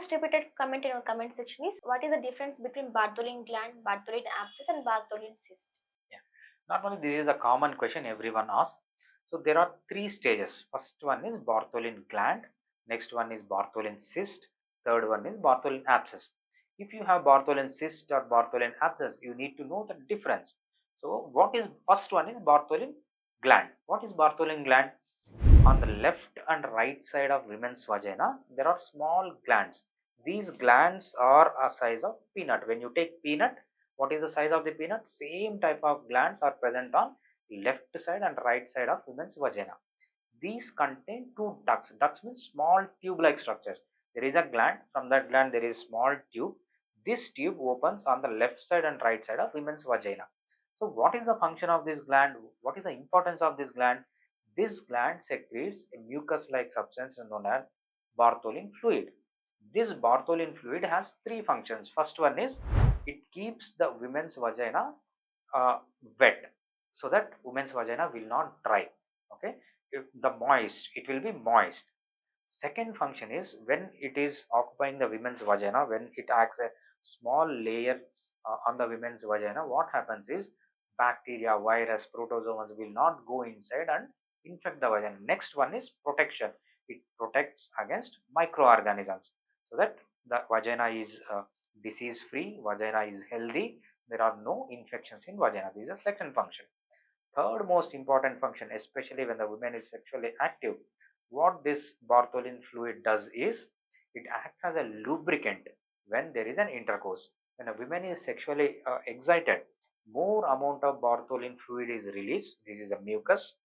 most repeated comment in our comment section is, what is the difference between Bartholin gland, Bartholin abscess and Bartholin cyst? Yeah. Normally this is a common question everyone asks. So there are three stages. First one is Bartholin gland, next one is Bartholin cyst, third one is Bartholin abscess. If you have Bartholin cyst or Bartholin abscess, you need to know the difference. So what is first one is Bartholin gland. What is Bartholin gland? On the left and right side of women's vagina, there are small glands. These glands are a size of peanut. When you take peanut, what is the size of the peanut? Same type of glands are present on left side and right side of women's vagina. These contain two ducts. Ducts means small tube-like structures. There is a gland. From that gland, there is small tube. This tube opens on the left side and right side of women's vagina. So, what is the function of this gland? What is the importance of this gland? This gland secretes a mucus-like substance known as Bartholin fluid. This Bartholin fluid has three functions. First one is it keeps the women's vagina wet, so that women's vagina will not dry. Okay, if the moist, it will be moist. Second function is, when it is occupying the women's vagina, when it acts a small layer on the women's vagina, what happens is bacteria, virus, protozoans will not go inside and infect the vagina. Next one is protection. It protects against microorganisms, so that the vagina is disease free, vagina is healthy, there are no infections in vagina. This is the second function. Third most important function, especially when the woman is sexually active, what this Bartholin fluid does is it acts as a lubricant when there is an intercourse. When a woman is sexually excited, more amount of Bartholin fluid is released. This is a mucus.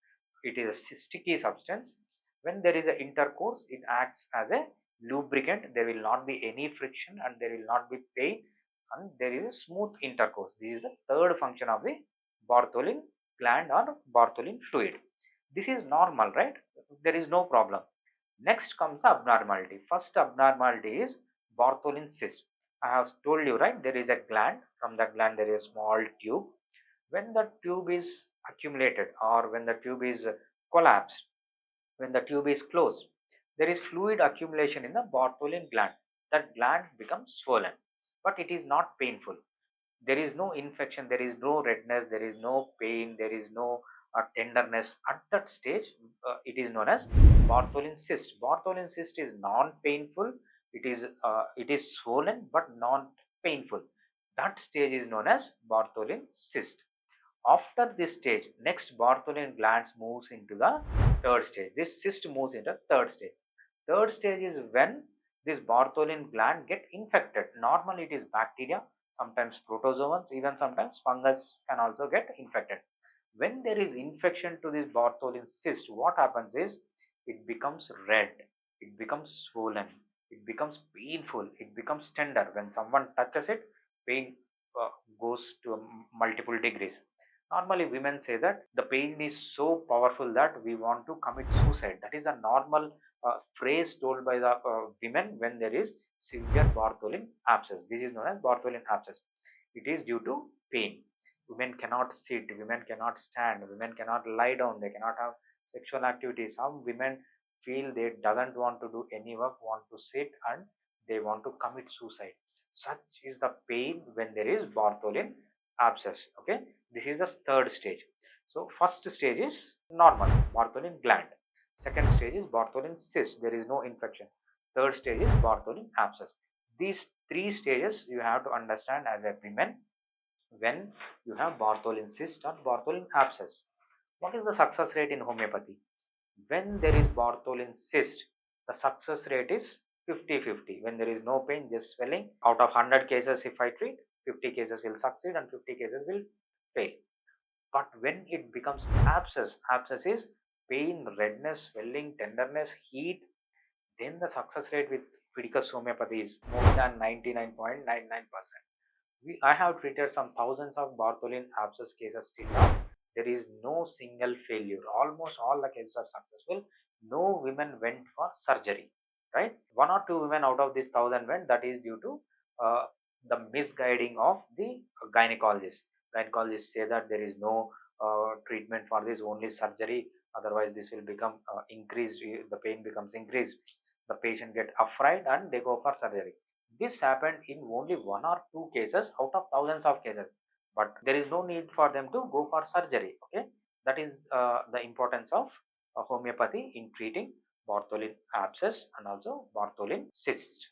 It is a sticky substance. When there is an intercourse, it acts as a lubricant. There will not be any friction and there will not be pain, and there is a smooth intercourse. This is the third function of the Bartholin gland or Bartholin fluid. This is normal, right? There is no problem. Next comes the abnormality. First abnormality is Bartholin cyst. I have told you, right? There is a gland. From that gland, there is a small tube. When the tube is accumulated, or when the tube is collapsed, when the tube is closed, there is fluid accumulation in the Bartholin gland. That gland becomes swollen, but it is not painful. There is no infection, there is no redness, there is no pain, there is no tenderness. At that stage, it is known as Bartholin cyst. Bartholin cyst is non-painful. It is swollen but non-painful. That stage is known as Bartholin cyst. After this stage, next Bartholin glands moves into the third stage. This cyst moves into third stage. Third stage is when this Bartholin gland get infected. Normally it is bacteria, sometimes protozoans, even sometimes fungus can also get infected. When there is infection to this Bartholin cyst, what happens is it becomes red, it becomes swollen, it becomes painful, it becomes tender. When someone touches it, pain goes to multiple degrees. Normally women say that the pain is so powerful that we want to commit suicide. That is a normal phrase told by the women when there is severe Bartholin abscess. This is known as Bartholin abscess. It is due to pain. Women cannot sit, women cannot stand, women cannot lie down, they cannot have sexual activity. Some women feel they doesn't want to do any work, want to sit, and they want to commit suicide. Such is the pain when there is Bartholin abscess. Okay, this is the third stage. So first stage is normal, Bartholin gland. Second stage is Bartholin cyst, there is no infection. Third stage is Bartholin abscess. These three stages you have to understand as a woman when you have Bartholin cyst or Bartholin abscess. What is the success rate in homeopathy? When there is Bartholin cyst, the success rate is 50-50. When there is no pain, just swelling, out of 100 cases if I treat, 50 cases will succeed and 50 cases will fail. But when it becomes abscess, abscess is pain, redness, swelling, tenderness, heat, then the success rate with Fidicus homeopathy is more than 99.99%. I have treated some thousands of Bartholin abscess cases till now. There is no single failure. Almost all the cases are successful. No women went for surgery, right? One or two women out of this thousand went. That is due to the misguiding of the gynecologist. Gynecologists say that there is no treatment for this, only surgery. Otherwise, this will become increased. The pain becomes increased. the patient get afraid and they go for surgery. This happened in only 1 or 2 cases out of thousands of cases, but there is no need for them to go for surgery. Okay, that is the importance of homeopathy in treating Bartholin abscess and also Bartholin cyst.